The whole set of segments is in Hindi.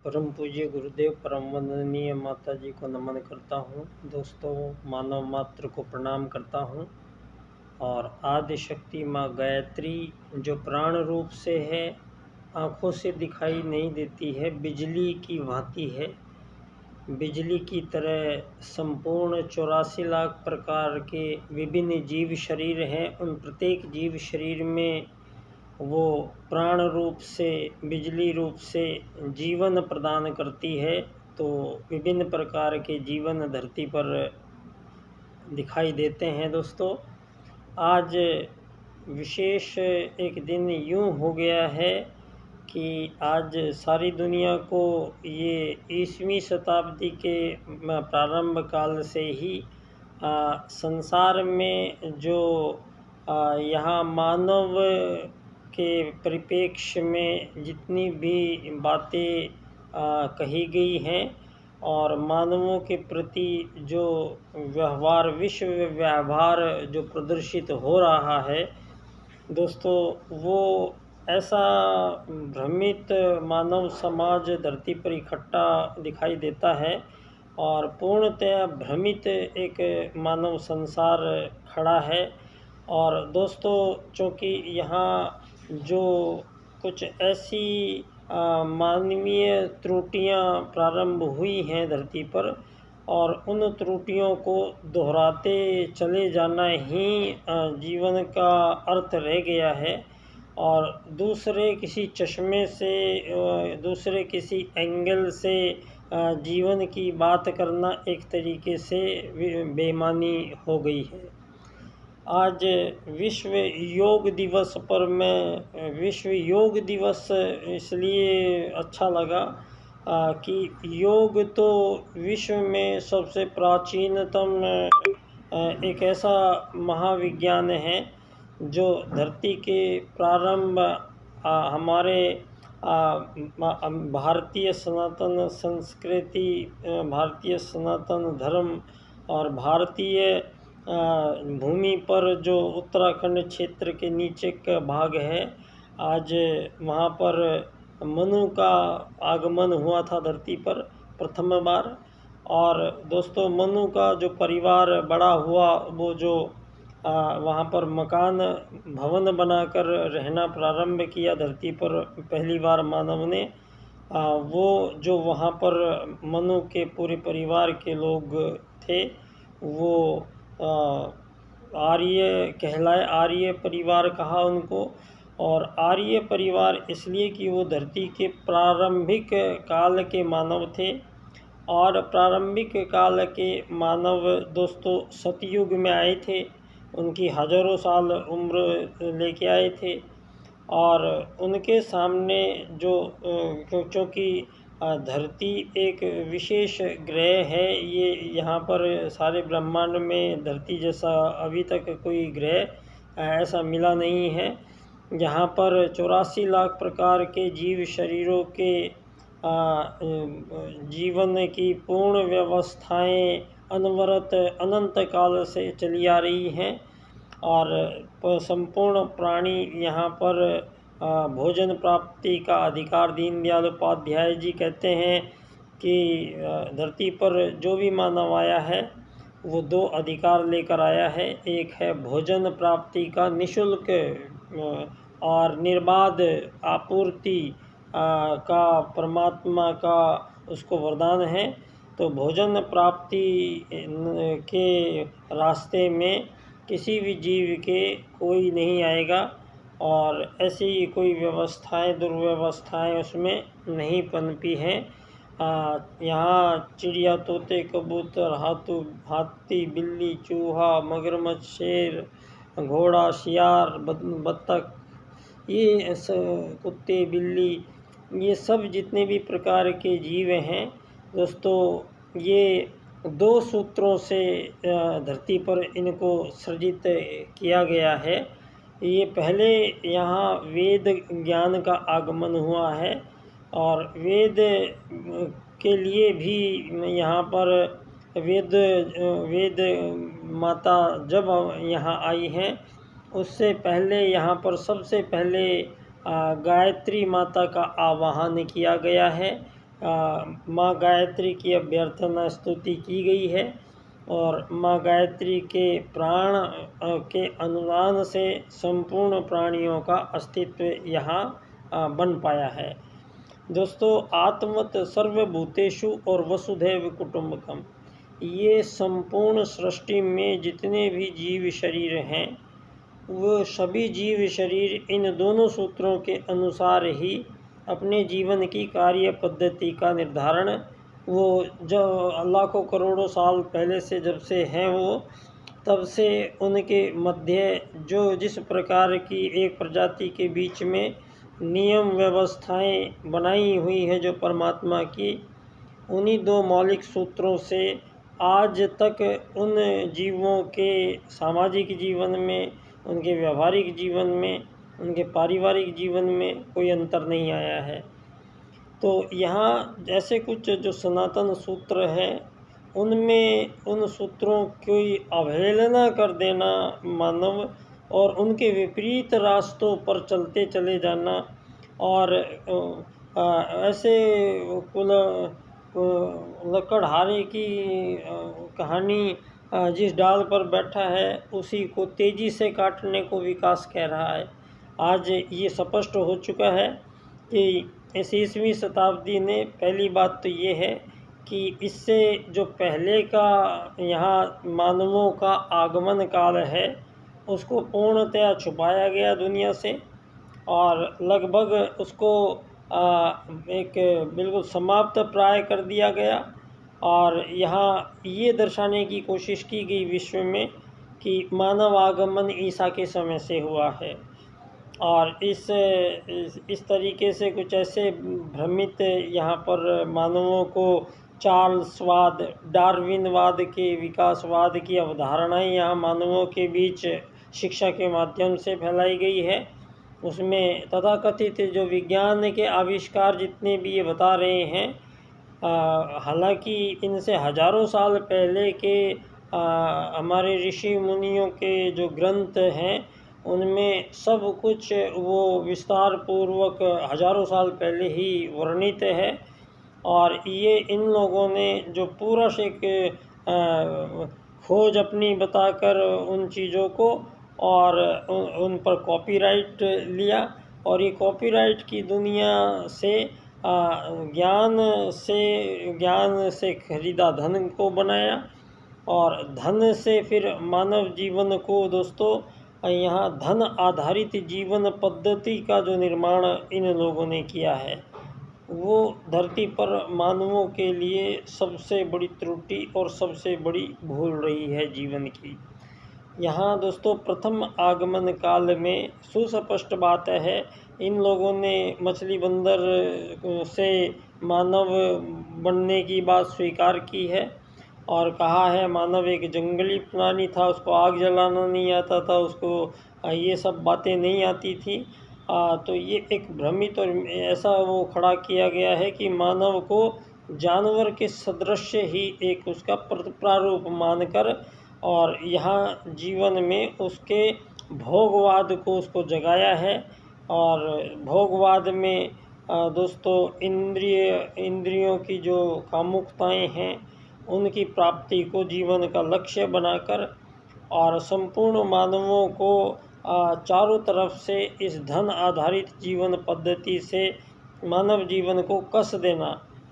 परम पूज्य गुरुदेव परम वंदनीय माता जी को नमन करता हूँ। दोस्तों, मानव मात्र को प्रणाम करता हूँ। और आदि शक्ति माँ गायत्री जो प्राण रूप से है, आँखों से दिखाई नहीं देती है, बिजली की भांति है। बिजली की तरह संपूर्ण 84 लाख प्रकार के विभिन्न जीव शरीर हैं। उन प्रत्येक जीव शरीर में वो प्राण रूप से, बिजली रूप से जीवन प्रदान करती है। तो विभिन्न प्रकार के जीवन धरती पर दिखाई देते हैं। दोस्तों, आज विशेष एक दिन यूं हो गया है कि आज सारी दुनिया को ये 20वीं शताब्दी के प्रारंभ काल से ही संसार में जो यहाँ मानव के परिप्रेक्ष्य में जितनी भी बातें कही गई हैं और मानवों के प्रति जो व्यवहार, विश्व व्यवहार जो प्रदर्शित हो रहा है, दोस्तों, वो ऐसा भ्रमित मानव समाज धरती पर इकट्ठा दिखाई देता है और पूर्णतः भ्रमित एक मानव संसार खड़ा है। और दोस्तों, चूँकि यहाँ जो कुछ ऐसी मानवीय त्रुटियाँ प्रारंभ हुई हैं धरती पर, और उन त्रुटियों को दोहराते चले जाना ही जीवन का अर्थ रह गया है। और दूसरे किसी चश्मे से, दूसरे किसी एंगल से जीवन की बात करना एक तरीके से बेईमानी हो गई है। आज विश्व योग दिवस पर मैं विश्व योग दिवस इसलिए अच्छा लगा कि योग तो विश्व में सबसे प्राचीनतम एक ऐसा महाविज्ञान है जो धरती के प्रारंभ हमारे भारतीय सनातन संस्कृति, भारतीय सनातन धर्म और भारतीय भूमि पर जो उत्तराखंड क्षेत्र के नीचे का भाग है, आज वहाँ पर मनु का आगमन हुआ था धरती पर प्रथम बार। और दोस्तों, मनु का जो परिवार बड़ा हुआ, वो जो वहाँ पर मकान भवन बनाकर रहना प्रारंभ किया धरती पर पहली बार मानव ने, वो जो वहाँ पर मनु के पूरे परिवार के लोग थे, वो आर्य कहलाए, आर्य परिवार कहा उनको। और आर्य परिवार इसलिए कि वो धरती के प्रारंभिक काल के मानव थे। और प्रारंभिक काल के मानव दोस्तों सतयुग में आए थे, उनकी हजारों साल उम्र लेके आए थे। और उनके सामने जो क्योंकि धरती एक विशेष ग्रह है, ये यहाँ पर सारे ब्रह्मांड में धरती जैसा अभी तक कोई ग्रह ऐसा मिला नहीं है। यहाँ पर 84 लाख प्रकार के जीव शरीरों के जीवन की पूर्ण व्यवस्थाएं अनवरत अनंत काल से चली आ रही हैं। और संपूर्ण प्राणी यहाँ पर भोजन प्राप्ति का अधिकार, दीनदयाल उपाध्याय जी कहते हैं कि धरती पर जो भी मानव आया है वो 2 अधिकार लेकर आया है। एक है भोजन प्राप्ति का निःशुल्क और निर्बाध आपूर्ति का परमात्मा का उसको वरदान है। तो भोजन प्राप्ति के रास्ते में किसी भी जीव के कोई नहीं आएगा, और ऐसी कोई व्यवस्थाएं, दुर्व्यवस्थाएं उसमें नहीं पनपी हैं। यहाँ चिड़िया, तोते, कबूतर, हाथी, बिल्ली, चूहा, मगरमच्छ, शेर, घोड़ा, शियार, बत्तख, ये कुत्ते, बिल्ली, ये सब जितने भी प्रकार के जीव हैं दोस्तों, ये 2 सूत्रों से धरती पर इनको सृजित किया गया है। ये पहले यहाँ वेद ज्ञान का आगमन हुआ है, और वेद के लिए भी यहाँ पर वेद माता जब यहाँ आई हैं, उससे पहले यहाँ पर सबसे पहले गायत्री माता का आवाहन किया गया है। माँ गायत्री की अभ्यर्थना स्तुति की गई है और माँ गायत्री के प्राण के अनुदान से संपूर्ण प्राणियों का अस्तित्व यहाँ बन पाया है। दोस्तों, आत्मत सर्वभूतेषु और वसुधैव कुटुंबकम, ये संपूर्ण सृष्टि में जितने भी जीव शरीर हैं वो सभी जीव शरीर इन दोनों सूत्रों के अनुसार ही अपने जीवन की कार्य पद्धति का निर्धारण वो जो लाखों करोड़ों साल पहले से जब से हैं वो तब से उनके मध्य जो जिस प्रकार की एक प्रजाति के बीच में नियम व्यवस्थाएं बनाई हुई हैं जो परमात्मा की, उन्हीं दो मौलिक सूत्रों से आज तक उन जीवों के सामाजिक जीवन में, उनके व्यवहारिक जीवन में, उनके पारिवारिक जीवन में कोई अंतर नहीं आया है। तो यहाँ जैसे कुछ जो सनातन सूत्र हैं उनमें उन सूत्रों की अवहेलना कर देना मानव और उनके विपरीत रास्तों पर चलते चले जाना और ऐसे कुल लकड़हारे की कहानी जिस डाल पर बैठा है उसी को तेज़ी से काटने को विकास कह रहा है। आज ये स्पष्ट हो चुका है कि इस 20वीं शताब्दी ने पहली बात तो ये है कि इससे जो पहले का यहाँ मानवों का आगमन काल है उसको पूर्णतया छुपाया गया दुनिया से और लगभग उसको एक बिल्कुल समाप्त प्राय कर दिया गया और यहाँ ये दर्शाने की कोशिश की गई विश्व में कि मानव आगमन ईसा के समय से हुआ है और इस तरीके से कुछ ऐसे भ्रमित यहाँ पर मानवों को चार्ल्सवाद, डार्विनवाद के विकासवाद की अवधारणाएं यहाँ मानवों के बीच शिक्षा के माध्यम से फैलाई गई है। उसमें तथाकथित जो विज्ञान के आविष्कार जितने भी ये बता रहे हैं, हालांकि इनसे हजारों साल पहले के हमारे ऋषि मुनियों के जो ग्रंथ हैं उनमें सब कुछ वो विस्तार पूर्वक हजारों साल पहले ही वर्णित है और ये इन लोगों ने जो पूरा एक खोज अपनी बताकर उन चीज़ों को और उन पर कॉपीराइट लिया और ये कॉपीराइट की दुनिया से ज्ञान से खरीदा धन को बनाया और धन से फिर मानव जीवन को दोस्तों यहाँ धन आधारित जीवन पद्धति का जो निर्माण इन लोगों ने किया है वो धरती पर मानवों के लिए सबसे बड़ी त्रुटि और सबसे बड़ी भूल रही है जीवन की। यहाँ दोस्तों प्रथम आगमन काल में सुस्पष्ट बात है, इन लोगों ने मछली बंदर से मानव बनने की बात स्वीकार की है और कहा है मानव एक जंगली प्राणी था, उसको आग जलाना नहीं आता था, उसको ये सब बातें नहीं आती थी। तो ये एक भ्रमित और ऐसा वो खड़ा किया गया है कि मानव को जानवर के सदृश ही एक उसका प्रारूप मानकर और यहाँ जीवन में उसके भोगवाद को उसको जगाया है और भोगवाद में दोस्तों इंद्रियों की जो कामुकताएं हैं उनकी प्राप्ति को जीवन का लक्ष्य बनाकर और संपूर्ण मानवों को चारों तरफ से इस धन आधारित जीवन पद्धति से मानव जीवन को कस देना,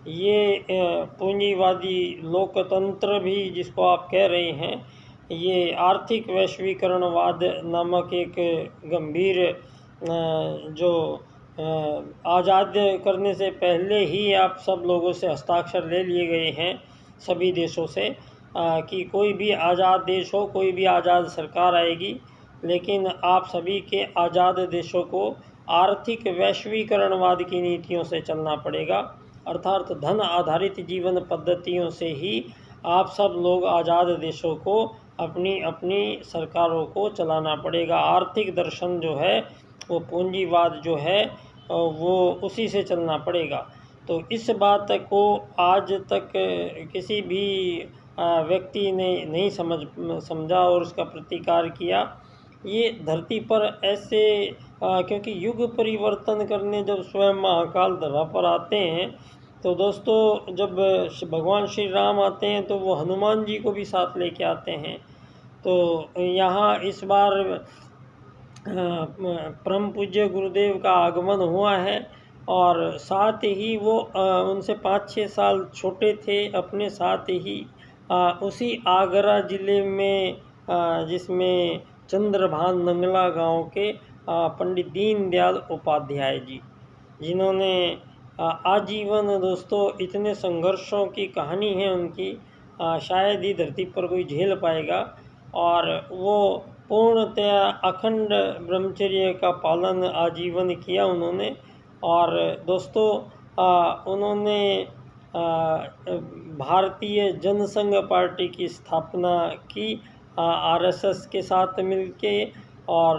ये पूंजीवादी लोकतंत्र भी जिसको आप कह रहे हैं, ये आर्थिक वैश्वीकरणवाद नामक एक गंभीर जो आज़ाद करने से पहले ही आप सब लोगों से हस्ताक्षर ले लिए गए हैं सभी देशों से कि कोई भी आज़ाद देश हो, कोई भी आज़ाद सरकार आएगी, लेकिन आप सभी के आज़ाद देशों को आर्थिक वैश्वीकरणवाद की नीतियों से चलना पड़ेगा, अर्थात धन आधारित जीवन पद्धतियों से ही आप सब लोग आज़ाद देशों को अपनी अपनी सरकारों को चलाना पड़ेगा। आर्थिक दर्शन जो है वो पूंजीवाद जो है वो उसी से चलना पड़ेगा। तो इस बात को आज तक किसी भी व्यक्ति ने नहीं समझा और उसका प्रतिकार किया। ये धरती पर ऐसे क्योंकि युग परिवर्तन करने जब स्वयं महाकाल धरा पर आते हैं तो दोस्तों जब भगवान श्री राम आते हैं तो वो हनुमान जी को भी साथ लेके आते हैं। तो यहाँ इस बार परम पूज्य गुरुदेव का आगमन हुआ है और साथ ही वो उनसे 5-6 साल छोटे थे, अपने साथ ही उसी आगरा ज़िले में जिसमें चंद्रभान नंगला गांव के पंडित दीनदयाल उपाध्याय जी, जिन्होंने आजीवन दोस्तों इतने संघर्षों की कहानी है उनकी, शायद ही धरती पर कोई झेल पाएगा। और वो पूर्णतया अखंड ब्रह्मचर्य का पालन आजीवन किया उन्होंने। और दोस्तों उन्होंने भारतीय जनसंघ पार्टी की स्थापना की आरएसएस के साथ मिलके, और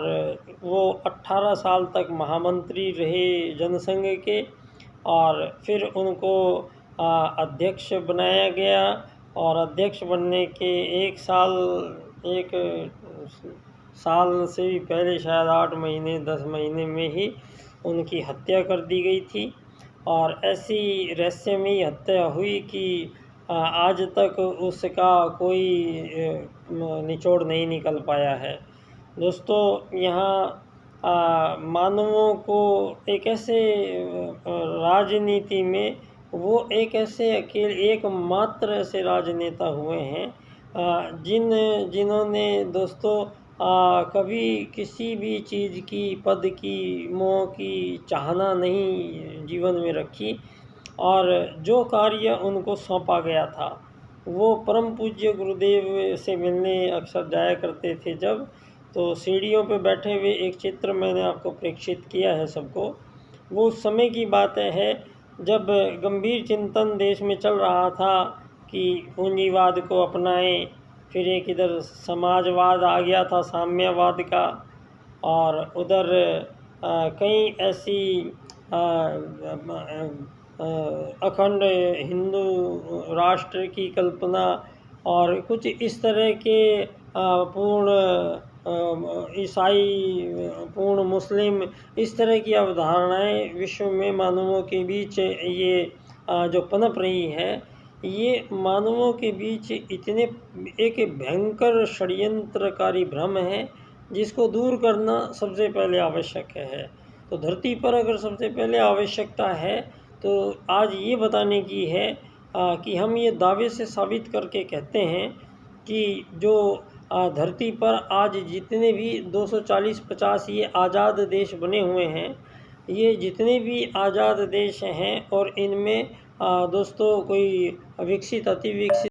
वो 18 साल तक महामंत्री रहे जनसंघ के, और फिर उनको अध्यक्ष बनाया गया। और अध्यक्ष बनने के एक साल से भी पहले, शायद 8 महीने 10 महीने में ही उनकी हत्या कर दी गई थी। और ऐसी रहस्यमयी हत्या हुई कि आज तक उसका कोई निचोड़ नहीं निकल पाया है। दोस्तों यहाँ मानवों को एक ऐसे राजनीति में वो एक ऐसे अकेले एकमात्र ऐसे राजनेता हुए हैं जिन्होंने दोस्तों कभी किसी भी चीज़ की, पद की, मोह की चाहना नहीं जीवन में रखी। और जो कार्य उनको सौंपा गया था, वो परम पूज्य गुरुदेव से मिलने अक्सर जाया करते थे। जब तो सीढ़ियों पे बैठे हुए एक चित्र मैंने आपको प्रेक्षित किया है सबको। वो उस समय की बात है जब गंभीर चिंतन देश में चल रहा था कि पूंजीवाद को अपनाएं, फिर एक इधर समाजवाद आ गया था साम्यवाद का, और उधर कई ऐसी अखंड हिंदू राष्ट्र की कल्पना, और कुछ इस तरह के पूर्ण ईसाई, पूर्ण मुस्लिम, इस तरह की अवधारणाएं विश्व में मानवों के बीच ये जो पनप रही है, ये मानवों के बीच इतने एक भयंकर षड्यंत्रकारी भ्रम है जिसको दूर करना सबसे पहले आवश्यक है। तो धरती पर अगर सबसे पहले आवश्यकता है तो आज ये बताने की है कि हम ये दावे से साबित करके कहते हैं कि जो धरती पर आज जितने भी 240-50 ये आज़ाद देश बने हुए हैं, ये जितने भी आज़ाद देश हैं, और इनमें दोस्तों कोई विकसित, अति विकसित